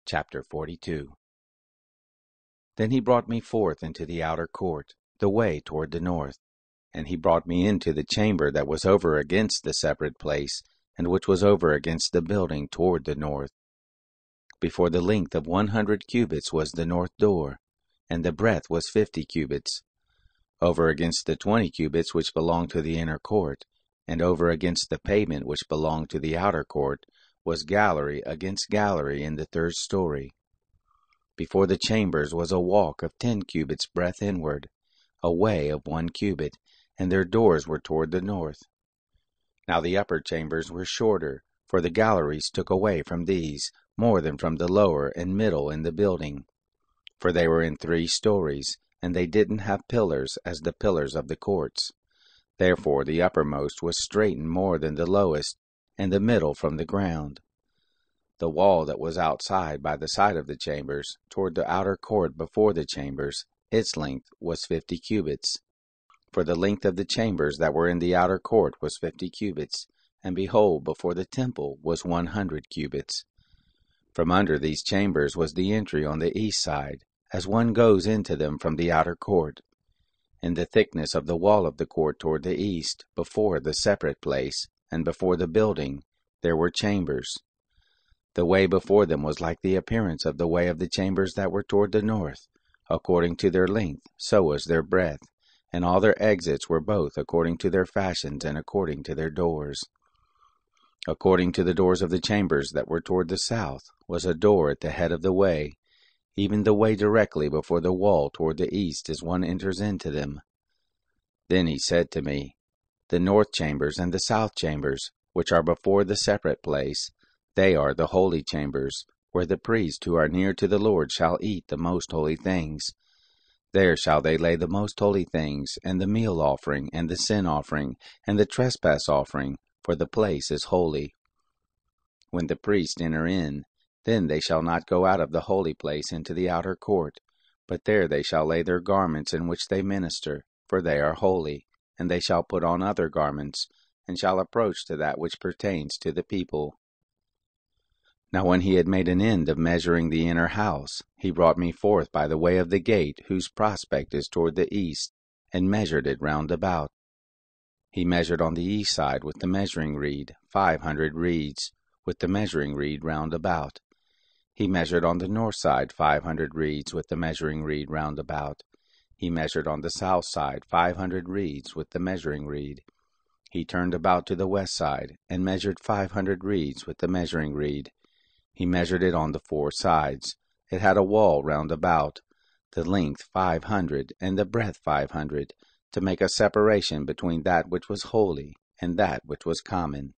Chapter 42. Then he brought me forth into the outer court, the way toward the north. And he brought me into the chamber that was over against the separate place, and which was over against the building toward the north. Before the length of 100 cubits was the north door, and the breadth was 50 cubits. Over against the 20 cubits which belonged to the inner court, and over against the pavement which belonged to the outer court, was gallery against gallery in the third story. Before the chambers was a walk of 10 cubits breadth inward, a way of 1 cubit, and their doors were toward the north. Now the upper chambers were shorter, for the galleries took away from these more than from the lower and middle in the building. For they were in 3 stories, and they didn't have pillars as the pillars of the courts. Therefore the uppermost was straitened more than the lowest, and the middle from the ground. The wall that was outside by the side of the chambers, toward the outer court before the chambers, its length was 50 cubits. For the length of the chambers that were in the outer court was 50 cubits, and behold, before the temple was 100 cubits. From under these chambers was the entry on the east side, as one goes into them from the outer court. In the thickness of the wall of the court toward the east, before the separate place, and before the building, there were chambers. The way before them was like the appearance of the way of the chambers that were toward the north. According to their length, so was their breadth, and all their exits were both according to their fashions and according to their doors. According to the doors of the chambers that were toward the south, was a door at the head of the way, even the way directly before the wall toward the east as one enters into them. Then he said to me, The north chambers and the south chambers, which are before the separate place, they are the holy chambers, where the priests who are near to the Lord shall eat the most holy things. There shall they lay the most holy things, and the meal offering, and the sin offering, and the trespass offering, for the place is holy. When the priests enter in, then they shall not go out of the holy place into the outer court, but there they shall lay their garments in which they minister, for they are holy, and they shall put on other garments, and shall approach to that which pertains to the people. Now when he had made an end of measuring the inner house, he brought me forth by the way of the gate, whose prospect is toward the east, and measured it round about. He measured on the east side with the measuring reed 500 reeds, with the measuring reed round about. He measured on the north side 500 reeds with the measuring reed round about. He measured on the south side 500 reeds with the measuring reed. He turned about to the west side, and measured 500 reeds with the measuring reed. He measured it on the 4 sides. It had a wall round about, the length 500, and the breadth 500, to make a separation between that which was holy and that which was common.